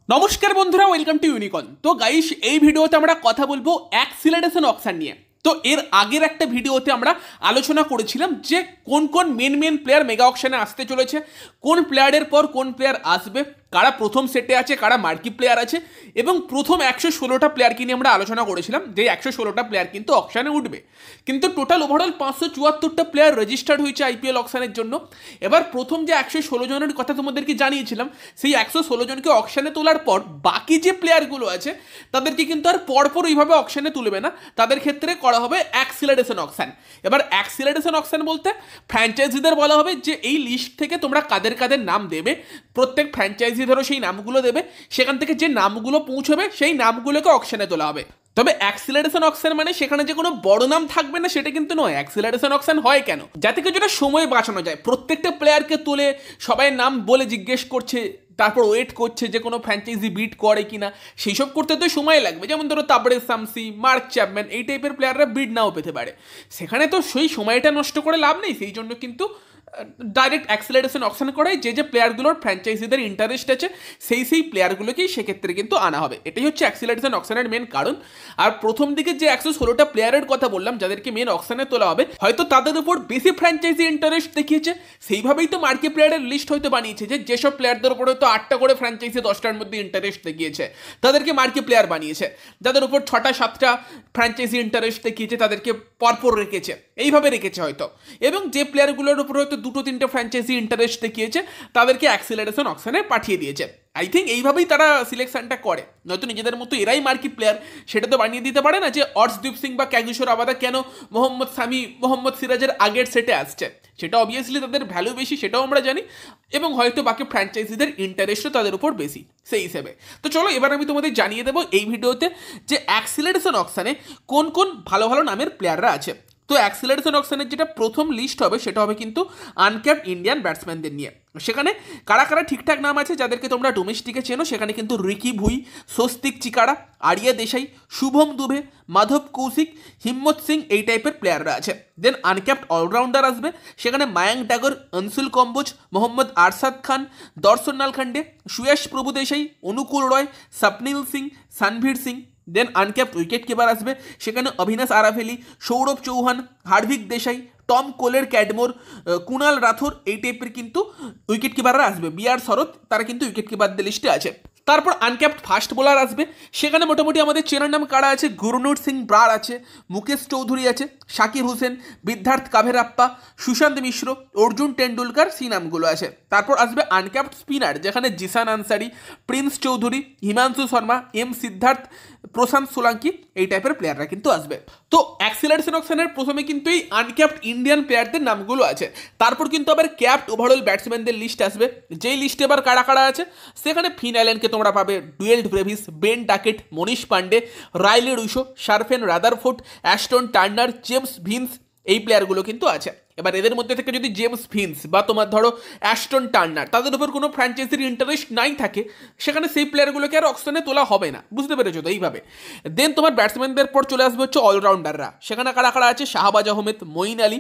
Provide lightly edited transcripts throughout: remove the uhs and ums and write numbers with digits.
নমস্কার বন্ধুরা, welcome to unicorn. তো গাইস, এই ভিডিওতে আমরা কথা বলবো অ্যাক্সিলারেশন অকশন নিয়ে। তো এর আগের একটা ভিডিওতে আমরা আলোচনা করেছিলাম যে কোন কোন মেন প্লেয়ার মেগা অকশনে আসতে চলেছে, কোন প্লেয়ারের পর কোন প্লেয়ার আসবে, কারা প্রথম সেটে আছে, কারা মার্কি প্লেয়ার আছে, এবং প্রথম 116টা প্লেয়ারকে নিয়ে আমরা আলোচনা করেছিলাম যে 116টা প্লেয়ার কিন্তু অকশানে উঠবে। কিন্তু টোটাল ওভারঅল 574টা প্লেয়ার রেজিস্টার্ড হয়েছে আইপিএল অকশানের জন্য। এবার প্রথম যে 116 জনের কথা তোমাদেরকে জানিয়েছিলাম, সেই 116 জনকে অকশানে তোলার পর বাকি যে প্লেয়ারগুলো আছে তাদেরকে কিন্তু আর পরপর ওইভাবে অকশানে তুলবে না, তাদের ক্ষেত্রে করা হবে অ্যাক্সিলারেশন অকশন। এবার অ্যাক্সিলারেশন অকশন বলতে ফ্র্যাঞ্চাইজিদের বলা হবে যে এই লিস্ট থেকে তোমরা কাদের কাদের নাম দেবে, প্রত্যেক ফ্র্যাঞ্চাইজি ধরো সেই নামগুলো দেবে, সেখান থেকে যে নামগুলো পৌঁছবে সেই নামগুলোকে অকশনে তোলা হবে। তবে অ্যাক্সিলারেশন অকশন মানে সেখানে যে কোনো বড় নাম থাকবে না সেটা কিন্তু নয়। অ্যাক্সিলারেশন অকশন হয় কেন? যাতে কিছুটা সময় বাঁচানো যায়। প্রত্যেকটা প্লেয়ারকে তুলে সবাই নাম বলে জিজ্ঞেস করছে, তারপর ওয়েট করছে যে কোনো ফ্র্যাঞ্চাইজি বিট করে কিনা, সেই সব করতে তো সময় লাগবে। যেমন ধরো তাবরেজ শামসি, মার্ক চ্যাপম্যান, এই টাইপের প্লেয়াররা বিট নাও পেতে পারে, সেখানে তো সেই সময়টা নষ্ট করে লাভ নেই। সেই জন্য কিন্তু ডাইরেক্ট অ্যাক্সিলারেশন অকশন করায় যে যে প্লেয়ারগুলোর ফ্র্যাঞ্চাইজিদের ইন্টারেস্ট আছে সেই প্লেয়ারগুলোকেই সেক্ষেত্রে কিন্তু আনা হবে। এটাই হচ্ছে অ্যাক্সিলারেশন অকশনের মেন কারণ। আর প্রথম দিকে যে 116টা প্লেয়ারের কথা বললাম যাদেরকে মেন অকশনে তোলা হবে, হয়তো তাদের উপর বেশি ফ্র্যাঞ্চাইজি ইন্টারেস্ট দেখিয়েছে, সেইভাবেই তো মার্কি প্লেয়ারের লিস্ট হয়তো বানিয়েছে যে যেসব প্লেয়ারদের উপর হয়তো 8টা করে ফ্র্যাঞ্চাইজি 10টার মধ্যে ইন্টারেস্ট দেখিয়েছে তাদেরকে মার্কি প্লেয়ার বানিয়েছে, যাদের উপর 6টা 7টা ফ্র্যাঞ্চাইজি ইন্টারেস্ট দেখিয়েছে তাদেরকে পরপর রেখেছে, এইভাবে রেখেছে হয়তো। এবং যে প্লেয়ারগুলোর উপর হয়তো 2-3টে ফ্র্যাঞ্চাইজি ইন্টারেস্ট দেখিয়েছে তাদেরকে অ্যাক্সিলারেশন অকশনে পাঠিয়ে দিয়েছে। আই থিঙ্ক এইভাবেই তারা সিলেকশনটা করে, নয়তো নিজেদের মতো এরাই মার্কি প্লেয়ার সেটা তো বানিয়ে দিতে পারে না যে অর্শদীপ সিং বা ক্যাগিশোর আবাদা কেন মোহাম্মদ সামি, মোহাম্মদ সিরাজের আগের সেটে আসছে। সেটা অবভিয়াসলি তাদের ভ্যালু বেশি, সেটাও আমরা জানি, এবং হয়তো বাকি ফ্র্যাঞ্চাইজিদের ইন্টারেস্টও তাদের উপর বেশি সেই হিসেবে। তো চলো এবার আমি তোমাদের জানিয়ে দেবো এই ভিডিওতে যে অ্যাক্সিলারেশন অকশনে কোন কোন ভালো ভালো নামের প্লেয়াররা আছে। তো অ্যাক্সিলারেশন অকশনের যেটা প্রথম লিস্ট হবে সেটা হবে কিন্তু আনক্যাপড ইন্ডিয়ান ব্যাটসম্যানদের নিয়ে। সেখানে কারা কারা ঠিকঠাক নাম আছে যাদেরকে তোমরা ডোমেস্টিকে চেনো, সেখানে কিন্তু রিকি ভুই, স্বস্তিক চিকারা, আরিয়া দেশাই, শুভম দুবে, মাধব কৌশিক, হিম্মত সিং, এই টাইপের প্লেয়াররা আছে। দেন আনক্যাপড অলরাউন্ডার আসবে, সেখানে মায়াঙ্ক ডাগর, অনসুল কম্বোজ, মোহাম্মদ আরশাদ খান, দর্শন নালখান্ডে, সুয়াস প্রভু দেশাই, অনুকূল রয়, স্বপ্নিল সিং, সানভীর সিং। দেন আনক্যাপড উইকেট কিপার আসবে, সেখানে অভিনাশ আরাফেলি, সৌরভ চৌহান, হার্ভিক দেশাই, টম কোলের ক্যাডমোর, কুণাল রাথোর, এই টাইপের কিন্তু উইকেট কিপাররা আসবে। বিআর শরৎ তারা কিন্তু উইকেট কিপারদের লিস্টে আছে। তারপর আনক্যাপড ফাস্ট বোলার আসবে, সেখানে মোটামুটি আমাদের চেনার নাম কারা আছে, গুরনুর সিং ব্রার আছে, মুকেশ চৌধুরী আছে, শাকির হোসেন, বিদ্যার্থ কাভেরাপ্পা, সুশান্ত মিশ্র, অর্জুন টেন্ডুলকার, সেই নামগুলো আছে। তারপর আসবে আনক্যাপড স্পিনার, যেখানে জিসান আনসারি, প্রিন্স চৌধুরী, হিমাংশু শর্মা, এম সিদ্ধার্থ, প্রশান্ত সোলাঙ্কি, এই টাইপের প্লেয়াররা কিন্তু আসবে। তো অ্যাক্সিলারেশন অকশনের প্রথমে কিন্তু এই আনক্যাপড ইন্ডিয়ান প্লেয়ারদের নামগুলো আছে। তারপর কিন্তু আবার ক্যাপড ওভারঅল ব্যাটসম্যানদের লিস্ট আসবে, যেই লিস্টে এবার কারা কারা আছে সেখানে ফিন অ্যালেনকে তোমরা পাবে, Dewald Brevis, Ben Duckett, Manish Pandey, Rilee Rossouw, Sherfane Rutherford, Ashton Turner, James Vince, এই প্লেয়ারগুলো কিন্তু আছে। এবার এদের মধ্যে থেকে যদি জেমস ভিন্স বা তোমার ধরো অ্যাস্টন টার্নার তাদের উপর কোনো ফ্র্যাঞ্চাইজির ইন্টারেস্ট নাই থাকে, সেখানে সেই প্লেয়ারগুলোকে আর অকশনে তোলা হবে না, বুঝতে পেরেছো তো এইভাবে। দেন তোমার ব্যাটসম্যানদের পর চলে আসবে হচ্ছে অলরাউন্ডাররা, সেখানে কারা কারা আছে, Shahbaz Ahmed, Moeen Ali,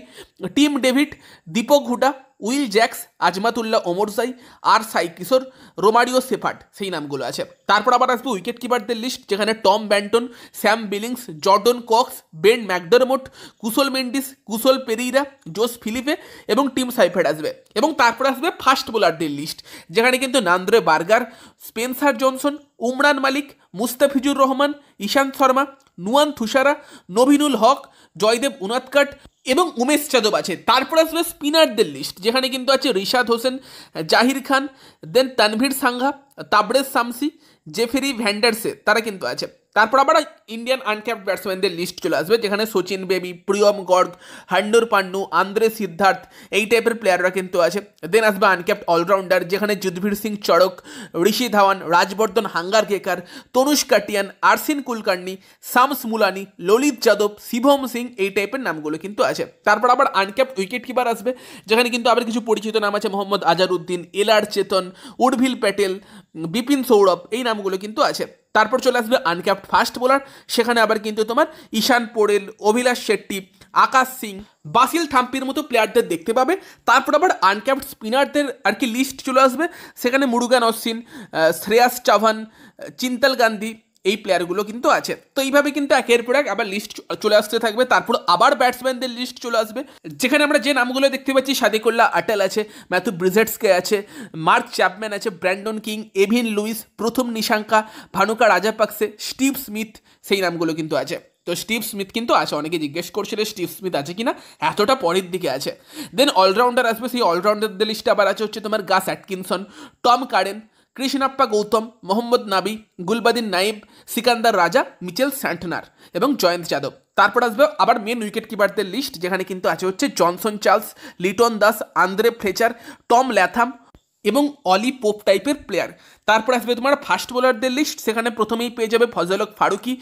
Tim David, Deepak Hooda, Will Jacks, Azmatullah Omarzai, আর সাই কিশোর, রোমারিও সেফার্ড, সেই নামগুলো আছে। তারপর আবার আসবে উইকেট কিপারদের লিস্ট, যেখানে Tom Banton, Sam Billings, Jordan Cox, Ben McDermott, Kusal Mendis, Kusal Perera, Josh Philippe এবং টিম সাইফেড আসবে। এবং তারপর আসবে ফাস্ট বোলারদের লিস্ট, যেখানে কিন্তু Nandre Burger, Spencer Johnson, Umran Malik, Mustafizur Rahman, Ishant Sharma, Nuwan Thushara, Naveenul Haq, Jaydev Unadkat এবং উমেশ যাদব আছে। তারপর আসবে স্পিনারদের লিস্ট, যেখানে কিন্তু আছে রিশাদ হোসেন, জাহির খান, দেন তানভীর সাংঘা, তাবরেজ শামসি, জেফেরি ভ্যান্ডারসে, তারা কিন্তু আছে। তারপর আবার ইন্ডিয়ান আনক্যাপড ব্যাটসম্যানদের লিস্ট চলে আসবে, যেখানে সচিন বেবি, প্রিয়ম গর্গ, হান্ডুর পান্নু, আন্দ্রে সিদ্ধার্থ, এই টাইপের প্লেয়াররা কিন্তু আছে। দেন আসবে আনক্যাপড অলরাউন্ডার, যেখানে যুধবীর সিং চড়ক, ঋষি ধাওয়ান, রাজবর্ধন হাঙ্গার কেকার, তনুষ কাটিয়ান, আরসিন কুলকার্নি, শামস মুলানি, ললিত যাদব, শিবম সিং, এই টাইপের নামগুলো কিন্তু আছে। তারপর আবার আনক্যাপড উইকেট কিপার আসবে, যেখানে কিন্তু আবার কিছু পরিচিত নাম আছে, মোহাম্মদ আজারউদ্দিন, এলআর চেতন, উর্ভিল প্যাটেল, বিপিন সৌরভ, এই নামগুলো কিন্তু আছে। তারপর চলে আসবে আনক্যাপড ফাস্ট বোলার, সেখানে আবার কিন্তু তোমার ঈশান পোরেল, অভিলাষ শেট্টি, আকাশ সিং, বাসিল থাম্পির মতো প্লেয়ারদের দেখতে পাবে। তারপর আবার আনক্যাপড স্পিনারদের আর কি লিস্ট চলে আসবে, সেখানে মুরুগান অশ্বিন, শ্রেয়াস চাভান, চিন্তল গান্ধী, এই প্লেয়ারগুলো কিন্তু আছে। তো এইভাবে কিন্তু একের পর এক আবার লিস্ট চলে আসতে থাকবে। তারপর আবার ব্যাটসম্যানদের লিস্ট চলে আসবে, যেখানে আমরা যে নামগুলো দেখতে পাচ্ছি সাদিকুল্লাহ আটেল আছে, ম্যাথু ব্রিজেটসকে আছে, মার্ক চ্যাপম্যান আছে, ব্র্যান্ডন কিং, এভিন লুইস, প্রথম নিশাঙ্কা, ভানুকা রাজাপাকসে, স্টিভ স্মিথ, সেই নামগুলো কিন্তু আছে। তো স্টিভ স্মিথ কিন্তু আছে, অনেকে জিজ্ঞেস করছিল স্টিভ স্মিথ আছে কিনা, এতটা পরের দিকে আছে। দেন অলরাউন্ডার আসবে, সেই অলরাউন্ডারদের লিস্টে আবার আছে হচ্ছে তোমার Gus Atkinson, Tom Curran, Krishnappa Gowtham, Mohammad Nabi, Gulbadin নাইব, সিকান্দার রাজা, মিচেল স্যান্টনার এবং জয়ন্ত যাদব। তারপর আসবে আবার মেন উইকেট কিপারদের লিস্ট, যেখানে কিন্তু আছে হচ্ছে Johnson Charles, Liton Das, Andre Fletcher, Tom Latham এবং অলি পোপ টাইপের প্লেয়ার। তারপর আসবে তোমার ফাস্ট বোলারদের লিস্ট, সেখানে প্রথমেই পেয়ে যাবে Fazalhaq Farooqi,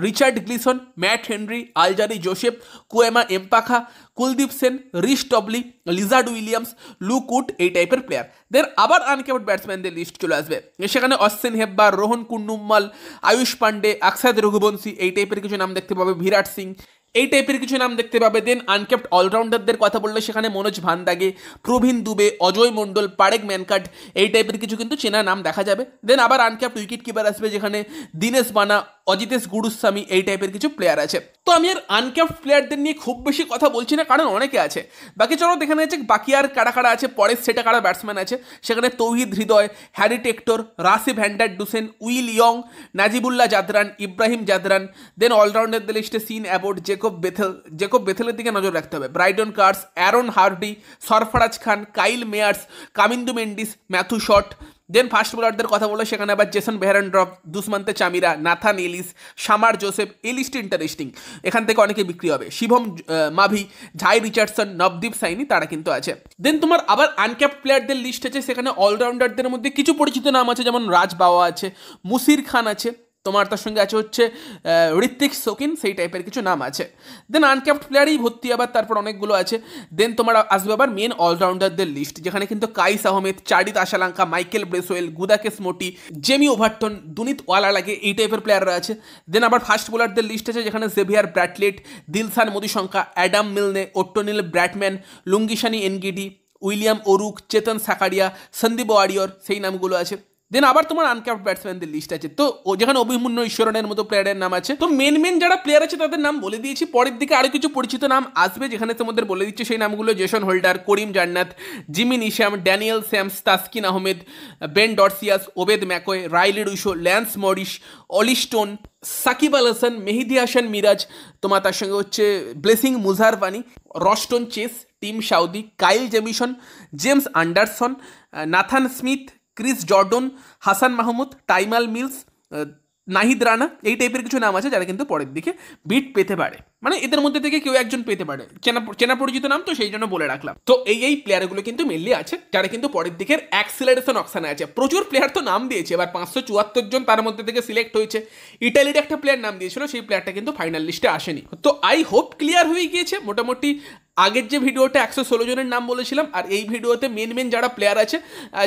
Richard Gleeson, Matt Henry, Alzarri Joseph, Kwena Maphaka, Kuldeep Sen, Reece Topley, Lizaad Williams, Luke Wood, এই টাইপের প্লেয়ার। দেন আবার আনকেপড ব্যাটসম্যানদের লিস্ট চলে আসবে, সেখানে অশ্বিন হেব্বার, রোহন কুন্ডুম্মাল, আয়ুষ পান্ডে, আকসাদ রঘুবংশী, এই টাইপের কিছু নাম দেখতে পাবে, বিরাট সিং, এই টাইপের কিছু নাম দেখতে পাবে। দেন আনকেপ্ট অলরাউন্ডারদের কথা বললে সেখানে মনোজ ভান্দাগে, প্রবীণ দুবে, অজয় মণ্ডল, পারেক ম্যানকাট, এই টাইপের কিছু কিন্তু চেনা নাম দেখা যাবে। দেন আবার আনকেপ্ট উইকেট কিপার আসবে, যেখানে দীনেশ বানা, অজিতেশ গুরুস্বামী, এই টাইপের কিছু প্লেয়ার আছে। তো আমি আর আনকেপ্ট প্লেয়ারদের নিয়ে খুব বেশি কথা বলছি না, কারণ অনেকে আছে। বাকি চলো দেখে নিয়েছে বাকি আর কারা কারা আছে। পরের সেটা কারা ব্যাটসম্যান আছে, সেখানে Towhid Hridoy, Harry Tector, Rassie van der Dussen, Will Young, Najibullah Zadran, Ibrahim Zadran. Then অলরাউন্ডারদের লিস্টে সিন অ্যাবোট, জেকব বেথেলের দিকে নজর রাখতে হবে, Brydon Carse, Aaron Hardie, Sarfaraz Khan, Kyle Mayers, Kamindu Mendis, Matthew Short. Then fast বোলারদের কথা বলে সেখানে আবার Jason Behrendorff, Dushmantha Chameera, Nathan Ellis, Shamar Joseph, এই লিস্ট ইন্টারেস্টিং, এখান থেকে অনেকে বিক্রি হবে, শিবম মাভি, ঝাই রিচার্ডসন, নবদীপ সাইনি, তারা কিন্তু আছে। দেন তোমার আবার আনক্যাপ্ট প্লেয়ারদের লিস্ট আছে, সেখানে অলরাউন্ডারদের মধ্যে কিছু পরিচিত নাম আছে, যেমন রাজ বাওয়া আছে, মুসির খান আছে, তোমার তার সঙ্গে আছে হচ্ছে ঋত্বিক শোকিন, সেই টাইপের কিছু নাম আছে। দেন আনক্যাপ্ট প্লেয়ারই ভর্তি আবার তারপর অনেকগুলো আছে। দেন তোমার আসবে আবার মেন অলরাউন্ডারদের লিস্ট, যেখানে কিন্তু Qais Ahmad, Charith Asalanka, Michael Bracewell, Gudakesh Motie, Jamie Overton, Dunith Wellalage, এই টাইপের প্লেয়াররা আছে। দেন আবার ফাস্ট বোলারদের লিস্ট আছে, যেখানে Xavier ব্র্যাটলেট, Dilshan Madushanka, Adam Milne, Ottneil Baartman, Lungisani Ngidi, William O'Rourke, Chetan Sakariya, Sandeep Warrier, সেই নামগুলো আছে। দেন আবার তোমার আনক্যাপ্ট ব্যাটসম্যানদের লিস্ট আছে, তো যেখানে অভিমন্যু ঈশ্বরনের মতো প্লেয়ারের নাম আছে। তো মেন যারা প্লেয়ার আছে তাদের নাম বলে দিয়েছি, পরের দিকে আরও কিছু পরিচিত নাম আসবে, যেখানে তোমাদের বলে দিচ্ছে সেই নামগুলো: Jason Holder, Karim Janat, Jimmy Neesham, Daniel Sams, Taskin Ahmed, Ben Dwarshuis, Obed McCoy, Rilee Rossouw, Lance Morris, Olly Stone, Shakib Al Hasan, Mehidy Hasan Miraz, তোমার তার সঙ্গে হচ্ছে Blessing Muzarabani, Roston Chase, Tim Southee, Kyle Jamieson, James Anderson, Nathan Smith, Chris Jordan, Hasan Mahmud, Tymal Mills, Nahid Rana, এই টাইপের কিছু নাম আছে যারা কিন্তু পরের দিকে বিট পেতে পারে, মানে এদের মধ্যে থেকে কেউ একজন পেতে পারে, চেনা পরিচিত নাম, তো সেই জন্য বলে রাখলাম। তো এই প্লেয়ারগুলো কিন্তু মেনলি আছে যারা কিন্তু পরের দিকের অ্যাক্সিলারেশন অপশানে আছে। প্রচুর প্লেয়ার তো নাম দিয়েছে, এবার 574 জন তার মধ্যে থেকে সিলেক্ট হয়েছে। ইটালির একটা প্লেয়ার নাম দিয়েছিল, সেই প্লেয়ারটা কিন্তু ফাইনাল লিস্টে আসেনি। তো আই হোপ ক্লিয়ার হয়ে গিয়েছে মোটামুটি। আগের যে ভিডিওতে 116 জনের নাম বলেছিলাম, আর এই ভিডিওতে মেন যারা প্লেয়ার আছে,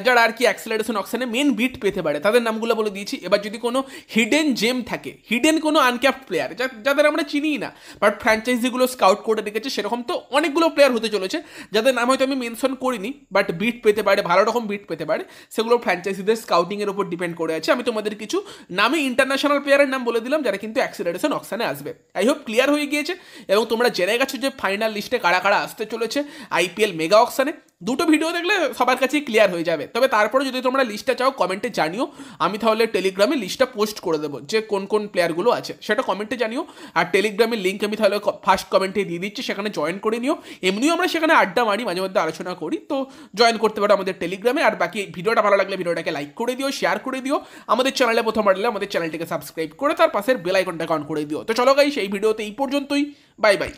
যারা আর কি অ্যাক্সিলারেশন অপশানে মেন বিট পেতে পারে, তাদের নামগুলো বলে দিয়েছি। এবার যদি কোনো হিডেন জেম থাকে, হিডেন কোনো আনক্যাপ্ট প্লেয়ার যাদের আমরা চিনিই না, বাট ফ্র্যাঞ্চাইজিগুলো স্কাউট করে রেখেছে, সেরকম তো অনেকগুলো প্লেয়ার হতে চলেছে যাদের নাম হয়তো আমি মেনশন করিনি, বাট বিট পেতে পারে, ভালো রকম বিট পেতে পারে, সেগুলো ফ্র্যাঞ্চাইজিদের স্কাউটিংয়ের উপর ডিপেন্ড করে আছে। আমি তোমাদের কিছু নামে ইন্টারন্যাশনাল প্লেয়ারের নাম বলে দিলাম যারা কিন্তু অ্যাক্সিলারেশন অপশানে আসবে। আই হোপ ক্লিয়ার হয়ে গিয়েছে এবং তোমরা জেনে গেছো যে ফাইনাল লিস্টে কারা কারা আসতে চলেছে আইপিএল মেগা অকশনে। দুটো ভিডিও দেখলে সবার কাছেই ক্লিয়ার হয়ে যাবে। তবে তারপরে যদি তোমরা লিস্টটা চাও কমেন্টে জানিও, আমি তাহলে টেলিগ্রামে লিস্টটা পোস্ট করে দেবো যে কোন কোন প্লেয়ারগুলো আছে, সেটা কমেন্টে জানিও। আর টেলিগ্রামের লিঙ্ক আমি তাহলে ফার্স্ট কমেন্টে দিয়ে দিচ্ছি, সেখানে জয়েন করে নিও। এমনিও আমরা সেখানে আড্ডা মারি, মাঝে মধ্যে আলোচনা করি, তো জয়েন করতে পারো আমাদের টেলিগ্রামে। আর বাকি ভিডিওটা ভালো লাগলে ভিডিওটাকে লাইক করে দিও, শেয়ার করে দিও। আমাদের চ্যানেলে প্রথম আসলে আমাদের চ্যানেলটিকে সাবস্ক্রাইব করে তার পাশের বেল আইকনটাকে অন করে দিও। তো চলো গাইস, এই ভিডিওতে এই পর্যন্তই, বাই বাই।